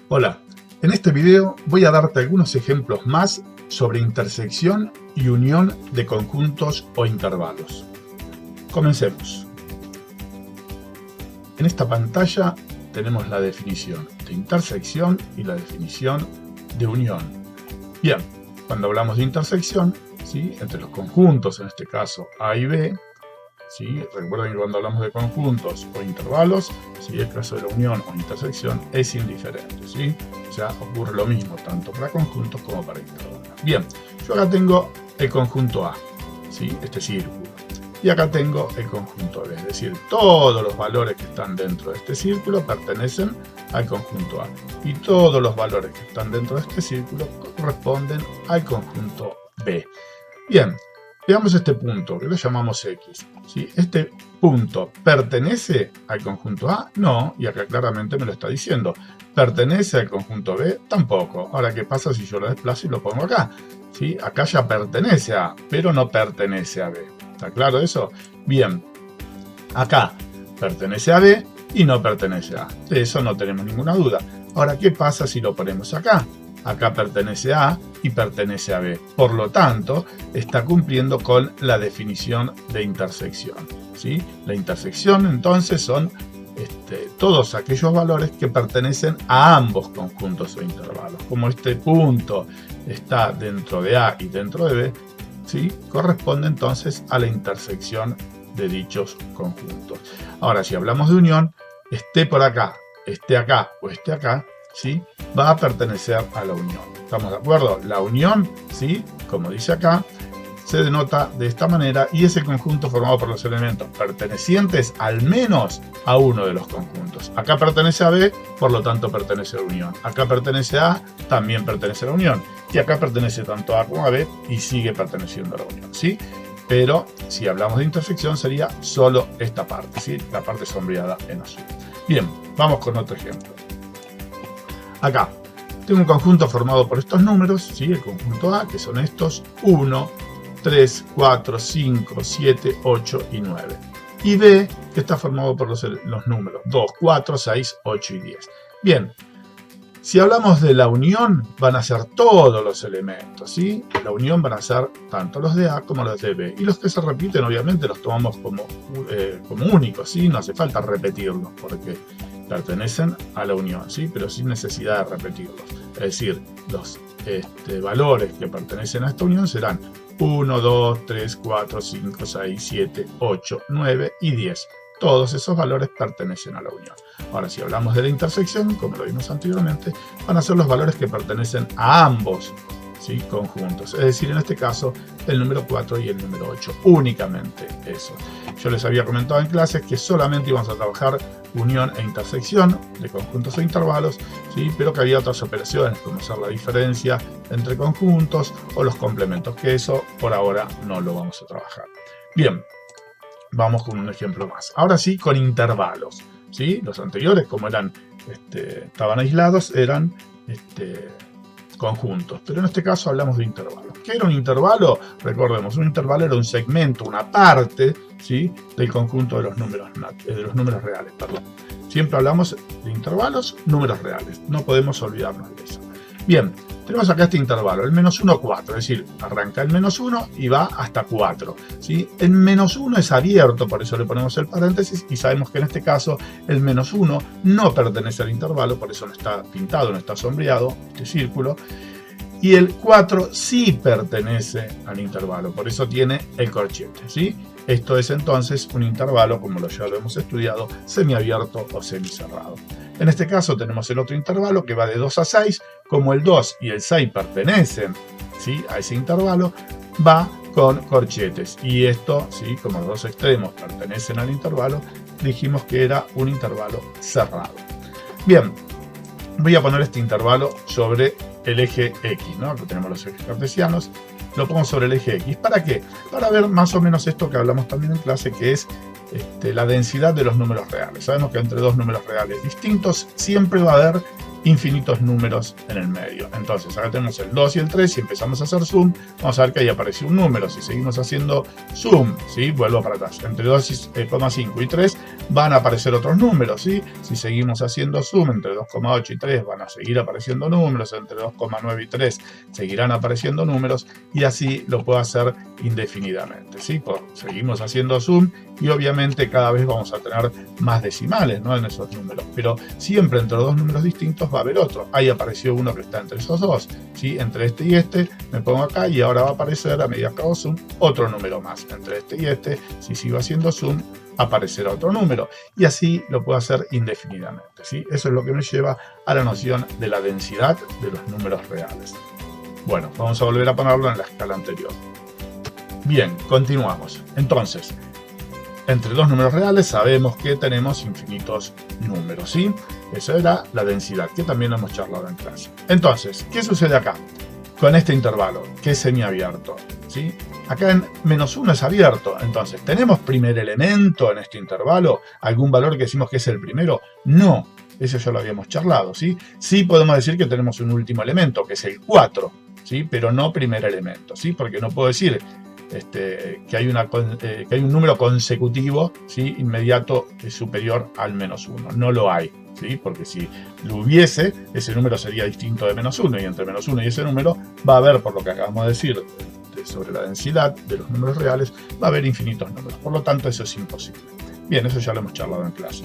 Hola, en este video voy a darte algunos ejemplos más sobre intersección y unión de conjuntos o intervalos. Comencemos. En esta pantalla tenemos la definición de intersección y la definición de unión. Bien, cuando hablamos de intersección, ¿sí?, entre los conjuntos, en este caso A y B, ¿sí?, recuerden que cuando hablamos de conjuntos o intervalos, ¿sí?, el caso de la unión o intersección es indiferente, ¿sí? O sea, ocurre lo mismo tanto para conjuntos como para intervalos. Bien, yo acá tengo el conjunto A, ¿sí?, este círculo. Y acá tengo el conjunto B, es decir, todos los valores que están dentro de este círculo pertenecen al conjunto A. Y todos los valores que están dentro de este círculo corresponden al conjunto B. Bien, veamos este punto, que lo llamamos X, ¿sí? ¿Este punto pertenece al conjunto A? No, y acá claramente me lo está diciendo. ¿Pertenece al conjunto B? Tampoco. Ahora, ¿qué pasa si yo lo desplazo y lo pongo acá? ¿Sí? Acá ya pertenece a A, pero no pertenece a B. ¿Está claro eso? Bien, acá pertenece a B y no pertenece a A. De eso no tenemos ninguna duda. Ahora, ¿qué pasa si lo ponemos acá? Acá pertenece a A y pertenece a B. Por lo tanto, está cumpliendo con la definición de intersección, ¿sí? La intersección, entonces, son todos aquellos valores que pertenecen a ambos conjuntos o intervalos. Como este punto está dentro de A y dentro de B, ¿sí?, corresponde entonces a la intersección de dichos conjuntos. Ahora, si hablamos de unión, esté por acá, esté acá o esté acá, ¿sí?, va a pertenecer a la unión. ¿Estamos de acuerdo? La unión, ¿sí?, como dice acá, se denota de esta manera y es el conjunto formado por los elementos pertenecientes al menos a uno de los conjuntos. Acá pertenece a B, por lo tanto pertenece a la unión. Acá pertenece a A, también pertenece a la unión. Y acá pertenece tanto a A como a B y sigue perteneciendo a la unión, ¿sí? Pero si hablamos de intersección sería solo esta parte, ¿sí?, la parte sombreada en azul. Bien, vamos con otro ejemplo. Acá tengo un conjunto formado por estos números, ¿sí?, el conjunto A, que son estos 1, 3, 4, 5, 7, 8 y 9. Y B, que está formado por los números 2, 4, 6, 8 y 10. Bien, si hablamos de la unión, van a ser todos los elementos, ¿sí? La unión van a ser tanto los de A como los de B. Y los que se repiten, obviamente, los tomamos como únicos, ¿sí? No hace falta repetirlos porque pertenecen a la unión, ¿sí?, pero sin necesidad de repetirlos. Es decir, los valores que pertenecen a esta unión serán 1, 2, 3, 4, 5, 6, 7, 8, 9 y 10. Todos esos valores pertenecen a la unión. Ahora, si hablamos de la intersección, como lo vimos anteriormente, van a ser los valores que pertenecen a ambos, ¿sí?, conjuntos. Es decir, en este caso, el número 4 y el número 8. Únicamente eso. Yo les había comentado en clases que solamente íbamos a trabajar unión e intersección de conjuntos o intervalos, ¿sí?, pero que había otras operaciones, como hacer la diferencia entre conjuntos o los complementos, que eso por ahora no lo vamos a trabajar. Bien, vamos con un ejemplo más. Ahora sí, con intervalos, ¿sí? Los anteriores, como estaban aislados, eran conjuntos, pero en este caso hablamos de intervalos. ¿Qué era un intervalo? Recordemos, un intervalo era un segmento, una parte, ¿sí?, del conjunto de los números reales. Perdón. Siempre hablamos de intervalos, números reales. No podemos olvidarnos de eso. Bien, tenemos acá este intervalo, el menos 1, 4, es decir, arranca el menos 1 y va hasta 4, ¿sí? El menos 1 es abierto, por eso le ponemos el paréntesis y sabemos que en este caso el menos 1 no pertenece al intervalo, por eso no está pintado, no está sombreado, este círculo. Y el 4 sí pertenece al intervalo, por eso tiene el corchete, ¿sí? Esto es entonces un intervalo, como ya lo hemos estudiado, semiabierto o semicerrado. En este caso tenemos el otro intervalo que va de 2 a 6, como el 2 y el 6 pertenecen, ¿sí?, a ese intervalo, va con corchetes. Y esto, ¿sí?, como los dos extremos pertenecen al intervalo, dijimos que era un intervalo cerrado. Bien, voy a poner este intervalo sobre el eje X, ¿no? Aquí tenemos los ejes cartesianos, lo pongo sobre el eje X. ¿Para qué? Para ver más o menos esto que hablamos también en clase, que es la densidad de los números reales. Sabemos que entre dos números reales distintos siempre va a haber infinitos números en el medio. Entonces acá tenemos el 2 y el 3, si empezamos a hacer zoom, vamos a ver que ahí apareció un número. Si seguimos haciendo zoom, ¿sí? Vuelvo para atrás, entre 2,5 y 3 van a aparecer otros números, ¿sí? Si seguimos haciendo zoom, entre 2,8 y 3 van a seguir apareciendo números, entre 2,9 y 3 seguirán apareciendo números, y así lo puedo hacer indefinidamente, ¿sí? Pues seguimos haciendo zoom y obviamente cada vez vamos a tener más decimales, ¿no?, en esos números, pero siempre entre dos números distintos va a haber otro. Ahí apareció uno que está entre esos dos, ¿sí? Entre este y este me pongo acá y ahora va a aparecer, a medida que hago zoom, otro número más. Entre este y este, si sigo haciendo zoom, aparecerá otro número, y así lo puedo hacer indefinidamente, ¿sí? Eso es lo que me lleva a la noción de la densidad de los números reales. Bueno, vamos a volver a ponerlo en la escala anterior. Bien, continuamos. Entonces, entre dos números reales sabemos que tenemos infinitos números, ¿sí? Esa era la densidad, que también hemos charlado en clase. Entonces, ¿qué sucede acá con este intervalo, que es semiabierto, ¿sí? Acá en -1 es abierto, entonces, ¿tenemos primer elemento en este intervalo? ¿Algún valor que decimos que es el primero? No, eso ya lo habíamos charlado, ¿sí? Sí podemos decir que tenemos un último elemento, que es el 4, ¿sí? Pero no primer elemento, ¿sí? Porque no puedo decir que hay un número consecutivo, ¿sí?, inmediato superior al -1. No lo hay, ¿sí? Porque si lo hubiese, ese número sería distinto de -1, y entre -1 y ese número va a haber, por lo que acabamos de decir sobre la densidad de los números reales, va a haber infinitos números. Por lo tanto, eso es imposible. Bien, eso ya lo hemos charlado en clase.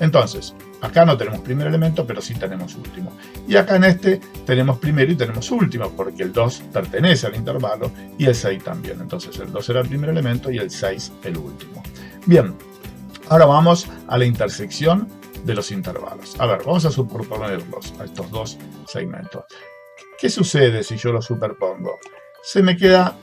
Entonces, acá no tenemos primer elemento, pero sí tenemos último. Y acá en este tenemos primero y tenemos último, porque el 2 pertenece al intervalo y el 6 también. Entonces el 2 era el primer elemento y el 6 el último. Bien, ahora vamos a la intersección de los intervalos. A ver, vamos a superponerlos a estos dos segmentos. ¿Qué sucede si yo los superpongo? Se me queda,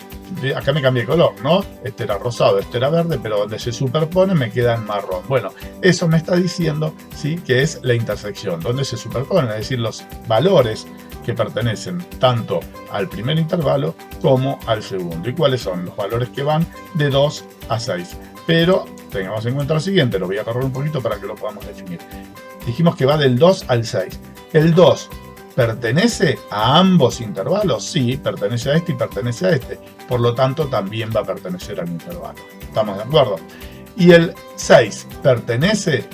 acá me cambié de color, ¿no? Este era rosado, este era verde, pero donde se superpone me queda en marrón. Bueno, eso me está diciendo, ¿sí?, que es la intersección, donde se superponen, es decir, los valores que pertenecen tanto al primer intervalo como al segundo. ¿Y cuáles son? Los valores que van de 2 a 6. Pero tengamos en cuenta lo siguiente, lo voy a correr un poquito para que lo podamos definir. Dijimos que va del 2 al 6. El 2... ¿pertenece a ambos intervalos? Sí, pertenece a este y pertenece a este. Por lo tanto, también va a pertenecer al intervalo. ¿Estamos de acuerdo? ¿Y el 6 pertenece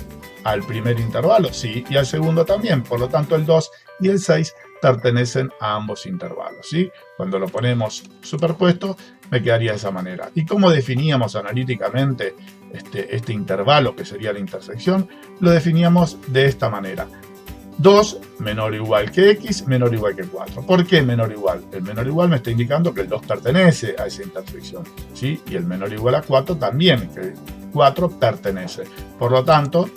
al primer intervalo? Sí, y al segundo también. Por lo tanto, el 2 y el 6 pertenecen a ambos intervalos, ¿sí? Cuando lo ponemos superpuesto, me quedaría de esa manera. ¿Y cómo definíamos analíticamente este intervalo, que sería la intersección? Lo definíamos de esta manera. 2 menor o igual que x, menor o igual que 4. ¿Por qué menor o igual? El menor o igual me está indicando que el 2 pertenece a esa intersección, ¿sí? Y el menor o igual a 4 también, que el 4 pertenece. Por lo tanto,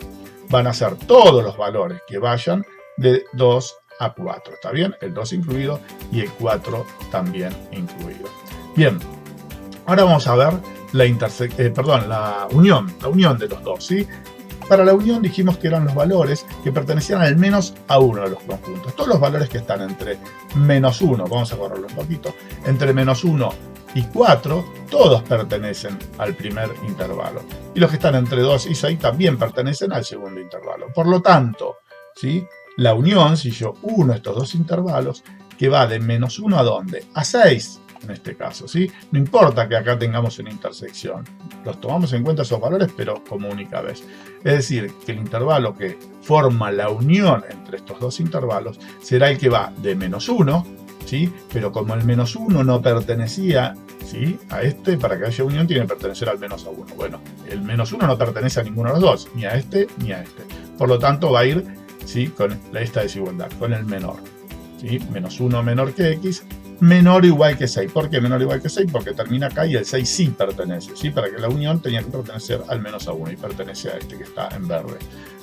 van a ser todos los valores que vayan de 2 a 4. ¿Está bien? El 2 incluido y el 4 también incluido. Bien, ahora vamos a ver la unión de los dos, ¿sí? Para la unión dijimos que eran los valores que pertenecían al menos a uno de los conjuntos. Todos los valores que están entre -1, vamos a correrlo un poquito, entre -1 y 4, todos pertenecen al primer intervalo. Y los que están entre 2 y 6 también pertenecen al segundo intervalo. Por lo tanto, ¿sí?, la unión, si yo uno estos dos intervalos, que va de -1 a ¿dónde? A 6. En este caso, ¿sí? No importa que acá tengamos una intersección, los tomamos en cuenta esos valores, pero como única vez. Es decir, que el intervalo que forma la unión entre estos dos intervalos será el que va de -1, ¿sí? Pero como el -1 no pertenecía, ¿sí?, a este, para que haya unión tiene que pertenecer al -1. Bueno, el -1 no pertenece a ninguno de los dos, ni a este ni a este. Por lo tanto, va a ir, ¿sí?, con esta desigualdad, con el menor, ¿sí? -1 menor que x, menor o igual que 6. ¿Por qué menor o igual que 6? Porque termina acá y el 6 sí pertenece, ¿sí? Para que la unión tenía que pertenecer al -1 y pertenece a este que está en verde.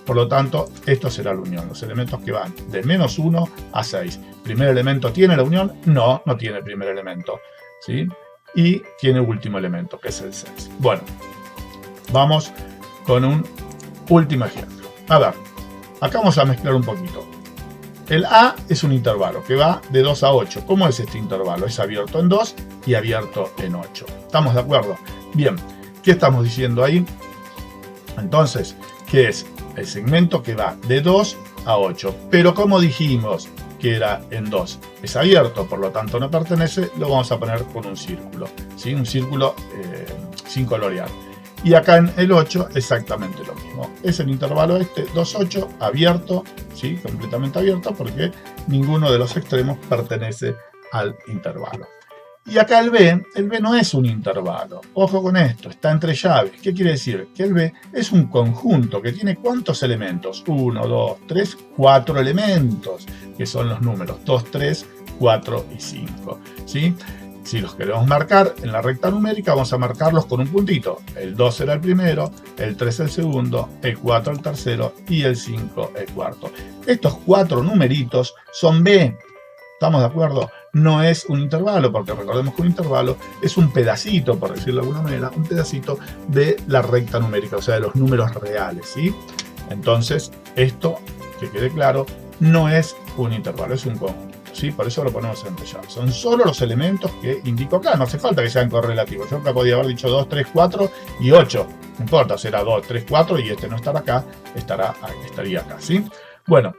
Por lo tanto, esto será la unión, los elementos que van de -1 a 6. ¿Primer elemento tiene la unión? No, no tiene primer elemento, ¿sí? Y tiene último elemento, que es el 6. Bueno, vamos con un último ejemplo. A ver, acá vamos a mezclar un poquito. El A es un intervalo que va de 2 a 8. ¿Cómo es este intervalo? Es abierto en 2 y abierto en 8. ¿Estamos de acuerdo? Bien, ¿qué estamos diciendo ahí? Entonces, ¿qué es? El segmento que va de 2 a 8. Pero como dijimos que era en 2, es abierto, por lo tanto no pertenece, lo vamos a poner con un círculo, ¿sí? Un círculo sin colorear. Y acá en el 8 exactamente lo mismo. Es el intervalo 2, 8, abierto, ¿sí? Completamente abierto, porque ninguno de los extremos pertenece al intervalo. Y acá el B no es un intervalo. Ojo con esto, está entre llaves. ¿Qué quiere decir? Que el B es un conjunto que tiene ¿cuántos elementos? 1, 2, 3, 4 elementos, que son los números 2, 3, 4 y 5. ¿Sí? Si los queremos marcar en la recta numérica, vamos a marcarlos con un puntito. El 2 será el primero, el 3 el segundo, el 4 el tercero y el 5 el cuarto. Estos 4 numeritos son B. ¿Estamos de acuerdo? No es un intervalo, porque recordemos que un intervalo es un pedacito, por decirlo de alguna manera, un pedacito de la recta numérica, o sea, de los números reales, ¿sí? Entonces, esto, que quede claro, no es un intervalo, es un conjunto, ¿sí? Por eso lo ponemos entre llaves. Son solo los elementos que indico acá, no hace falta que sean correlativos. Yo acá podía haber dicho 2, 3, 4 y 8. No importa, será 2, 3, 4 y este no estará acá, estaría acá, ¿sí? Bueno,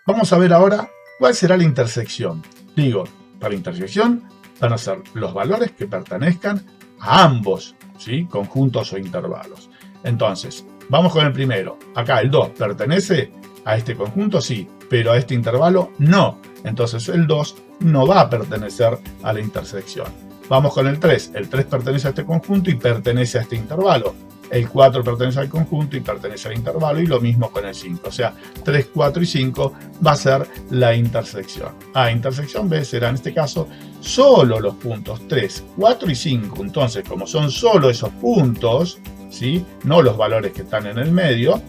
vamos a ver ahora cuál será la intersección. Digo, para la intersección van a ser los valores que pertenezcan a ambos, ¿sí? Conjuntos o intervalos. Entonces, vamos con el primero. Acá el 2 pertenece a este conjunto, sí, pero a este intervalo no. Entonces el 2 no va a pertenecer a la intersección. Vamos con el 3. El 3 pertenece a este conjunto y pertenece a este intervalo. El 4 pertenece al conjunto y pertenece al intervalo, y lo mismo con el 5. O sea, 3, 4 y 5 va a ser la intersección. Intersección B será en este caso solo los puntos 3, 4 y 5. Entonces, como son solo esos puntos, ¿sí? No los valores que están en el medio,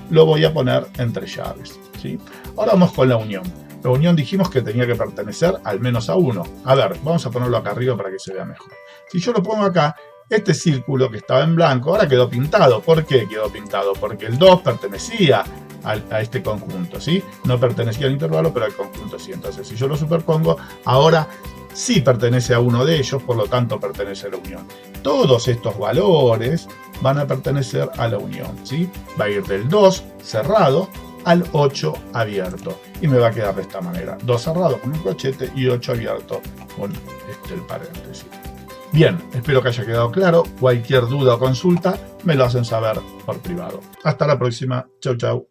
lo voy a poner entre llaves, ¿sí? Ahora vamos con la unión. La unión dijimos que tenía que pertenecer al menos a 1. A ver, vamos a ponerlo acá arriba para que se vea mejor. Si yo lo pongo acá, este círculo que estaba en blanco ahora quedó pintado. ¿Por qué quedó pintado? Porque el 2 pertenecía a este conjunto, ¿sí? No pertenecía al intervalo, pero al conjunto sí. Entonces, si yo lo superpongo, ahora sí pertenece a uno de ellos, por lo tanto pertenece a la unión. Todos estos valores van a pertenecer a la unión, ¿sí? Va a ir del 2 cerrado al 8 abierto. Y me va a quedar de esta manera. 2 cerrado con un corchete y 8 abierto con el paréntesis. Bien, espero que haya quedado claro. Cualquier duda o consulta me lo hacen saber por privado. Hasta la próxima. Chau, chau.